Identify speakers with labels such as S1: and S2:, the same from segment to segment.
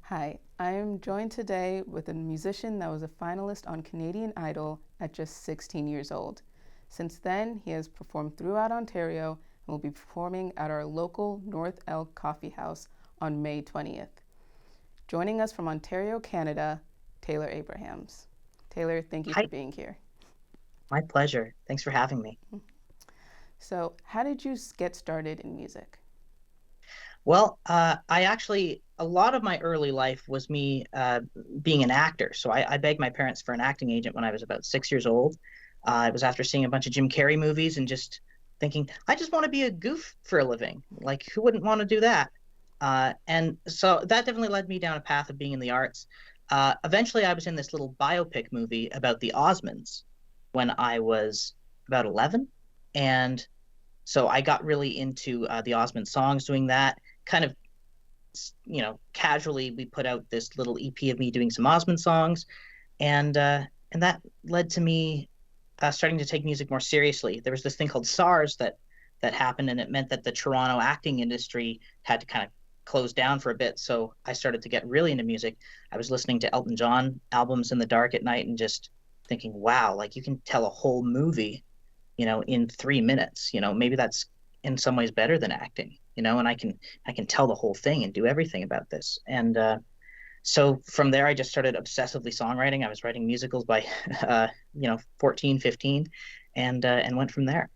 S1: Hi, I am joined today with a musician that was a finalist on Canadian Idol at just 16 years old. Since then, he has performed throughout Ontario and will be performing at our local North Elk Coffee House on May 20th. Joining us from Ontario, Canada, Taylor Abrahamse. Taylor, thank you
S2: Hi,
S1: for being here.
S2: my pleasure. Thanks for having me.
S1: So, how did you get started in music?
S2: Well, a lot of my early life was me being an actor. So I begged my parents for an acting agent when I was about 6 years old. It was after seeing a bunch of Jim Carrey movies and just thinking, I just want to be a goof for a living. Like, who wouldn't want to do that? And so that definitely led me down a path of being in the arts. Eventually, I was in this little biopic movie about the Osmonds when I was about 11. And so I got really into the Osmond songs doing that. Kind of, casually, we put out this little EP of me doing some Osmond songs, and that led to me starting to take music more seriously. There was this thing called SARS that happened, and it meant that the Toronto acting industry had to kind of close down for a bit. So I started to get really into music. I was listening to Elton John albums in the dark at night and just thinking, wow, like you can tell a whole movie, in 3 minutes. Maybe that's in some ways better than acting, and I can tell the whole thing and do everything about this. And so from there, I just started obsessively songwriting. I was writing musicals by, 14, 15, and went from there.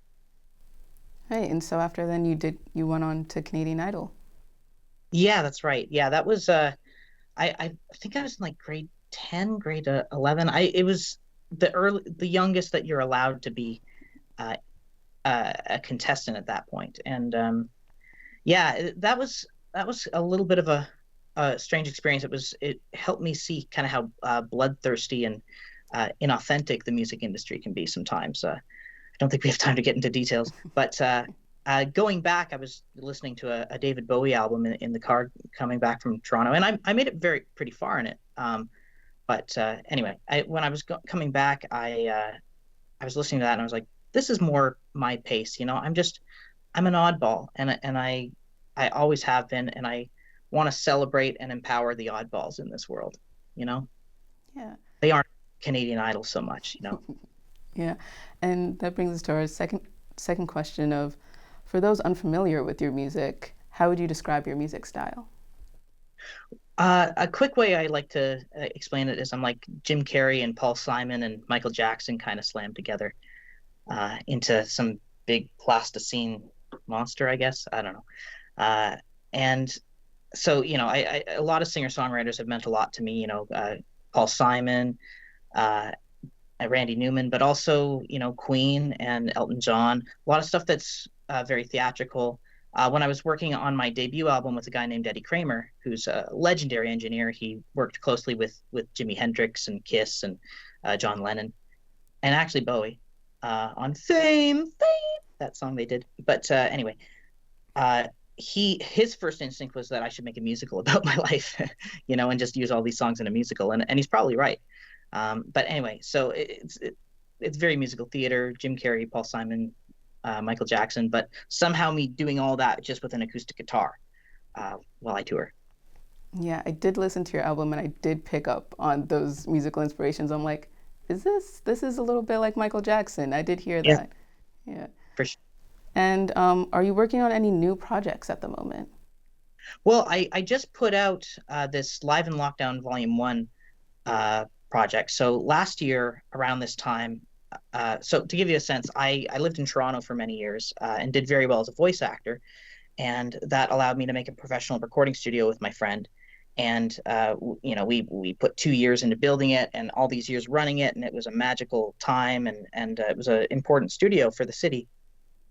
S1: Hey, and so after then you went on to Canadian Idol.
S2: Yeah, that's right. Yeah, that was, I think I was in like grade 10, grade 11. It was the youngest that you're allowed to be uh, a contestant at that point. And yeah, that was a little bit of a strange experience. It helped me see kind of how bloodthirsty and inauthentic the music industry can be sometimes. I don't think we have time to get into details, but going back, I was listening to a David Bowie album in the car coming back from Toronto, and I made it pretty far in it. But anyway, when I was coming back, I was listening to that and I was like, this is more my pace. I'm an oddball, and I always have been, and I want to celebrate and empower the oddballs in this world. You know,
S1: Yeah.
S2: they aren't Canadian Idol so much.
S1: Yeah, and that brings us to our second question of, for those unfamiliar with your music, how would you describe your music style?
S2: A quick way I like to explain it is I'm like Jim Carrey and Paul Simon and Michael Jackson kind of slammed together into some big plasticine monster, I guess. I don't know. Uh, and so, a lot of singer-songwriters have meant a lot to me, Paul Simon, uh, Randy Newman, but also, Queen and Elton John, a lot of stuff that's very theatrical. When I was working on my debut album with a guy named Eddie Kramer, who's a legendary engineer, he worked closely with Jimi Hendrix and Kiss and John Lennon, and actually Bowie on Fame, that song they did. But anyway, his first instinct was that I should make a musical about my life, and just use all these songs in a musical, and he's probably right. But anyway, so it's very musical theater. Jim Carrey, Paul Simon, Michael Jackson, but somehow me doing all that just with an acoustic guitar while I tour.
S1: Yeah, I did listen to your album and I did pick up on those musical inspirations. I'm like, this is a little bit like Michael Jackson. I did hear
S2: Yeah,
S1: that. Yeah.
S2: for sure.
S1: And are you working on any new projects at the moment?
S2: Well, I just put out this Live in Lockdown Volume 1 project. So last year around this time, so to give you a sense, I lived in Toronto for many years and did very well as a voice actor, and that allowed me to make a professional recording studio with my friend. And we put 2 years into building it, and all these years running it, and it was a magical time, and it was an important studio for the city.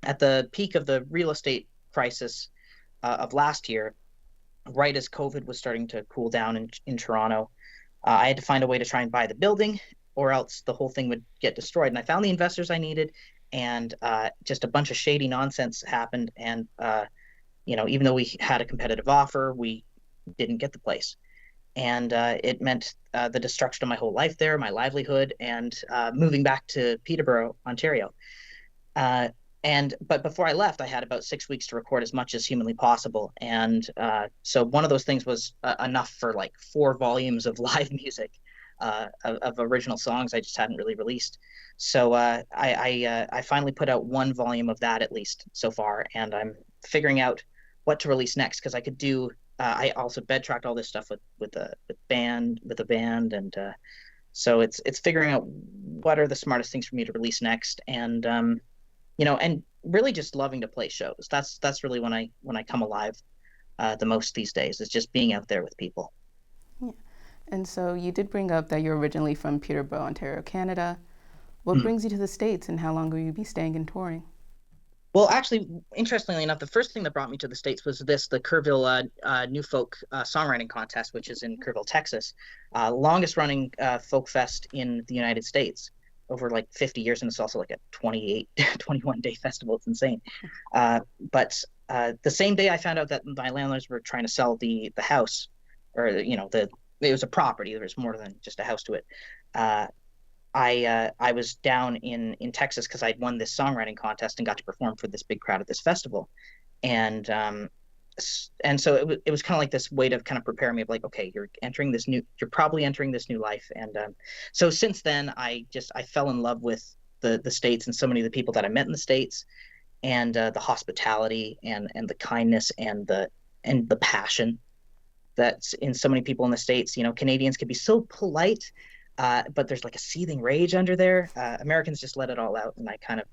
S2: At the peak of the real estate crisis of last year, right as COVID was starting to cool down in Toronto, I had to find a way to try and buy the building, or else the whole thing would get destroyed. And I found the investors I needed, and just a bunch of shady nonsense happened. And even though we had a competitive offer, we didn't get the place, and it meant the destruction of my whole life there, my livelihood, and moving back to Peterborough, Ontario. But before I left, I had about 6 weeks to record as much as humanly possible. And so one of those things was enough for like 4 volumes of live music, of original songs I just hadn't really released. So I finally put out 1 volume of that at least so far, and I'm figuring out what to release next because I could do. I also bed tracked all this stuff with a band, and so it's figuring out what are the smartest things for me to release next, and and really just loving to play shows. That's really when I come alive the most these days, is just being out there with people.
S1: Yeah. And so you did bring up that you're originally from Peterborough, Ontario, Canada. What
S2: Mhm.
S1: brings you to the States, and how long will you be staying and touring?
S2: Well, actually, interestingly enough, the first thing that brought me to the States was the Kerrville New Folk Songwriting Contest, which is in Kerrville, Texas, longest running folk fest in the United States, over like 50 years, and it's also like a 28, 21-day festival. It's insane. But the same day I found out that my landlords were trying to sell the house, or it was a property. There was more than just a house to it. Uh, I was down in Texas because I'd won this songwriting contest and got to perform for this big crowd at this festival, and so it was kind of like this way to kind of prepare me of like, okay, you're probably entering this new life. And so since then I fell in love with the States and so many of the people that I met in the States, and the hospitality and the kindness and the passion that's in so many people in the States. Canadians can be so polite, but there's like a seething rage under there. Americans just let it all out, and I kind of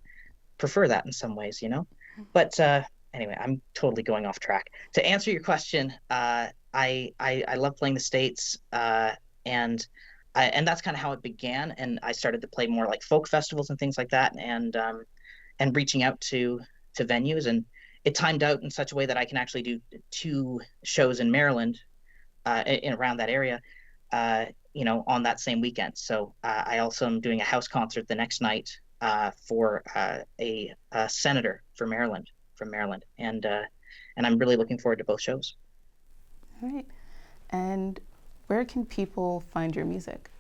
S2: prefer that in some ways. But anyway, I'm totally going off track. To answer your question, I love playing the States, and that's kind of how it began. And I started to play more like folk festivals and things like that, and reaching out to venues, and it timed out in such a way that I can actually do 2 shows in Maryland, in around that area, on that same weekend. So I also am doing a house concert the next night, for a senator from Maryland, and I'm really looking forward to both shows.
S1: All right. And where can people find your music?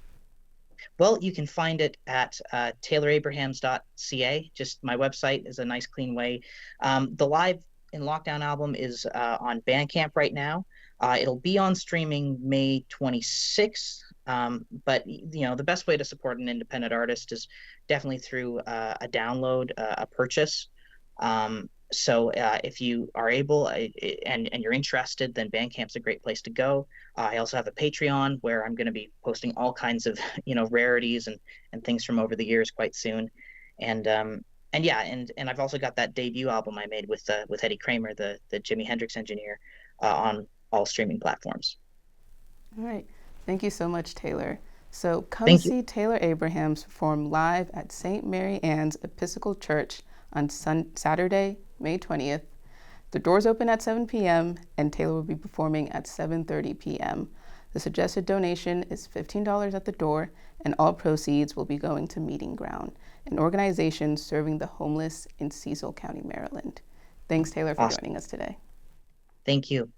S2: Well, you can find it at taylorabrahams.ca. Just my website is a nice, clean way. The Live in Lockdown album is on Bandcamp right now. It'll be on streaming May 26th. But the best way to support an independent artist is definitely through a download, a purchase. So if you are able, and you're interested, then Bandcamp's a great place to go. I also have a Patreon where I'm going to be posting all kinds of rarities and things from over the years quite soon, and yeah, and I've also got that debut album I made with Eddie Kramer, the Jimi Hendrix engineer, on all streaming platforms.
S1: All right. Thank you so much, Taylor. So come
S2: Thank you.
S1: see Taylor Abrahams perform live at St. Mary Ann's Episcopal Church on Saturday, May 20th. The doors open at 7 p.m. and Taylor will be performing at 7:30 p.m. The suggested donation is $15 at the door, and all proceeds will be going to Meeting Ground, an organization serving the homeless in Cecil County, Maryland. Thanks, Taylor, for
S2: Awesome.
S1: joining us today.
S2: Thank you.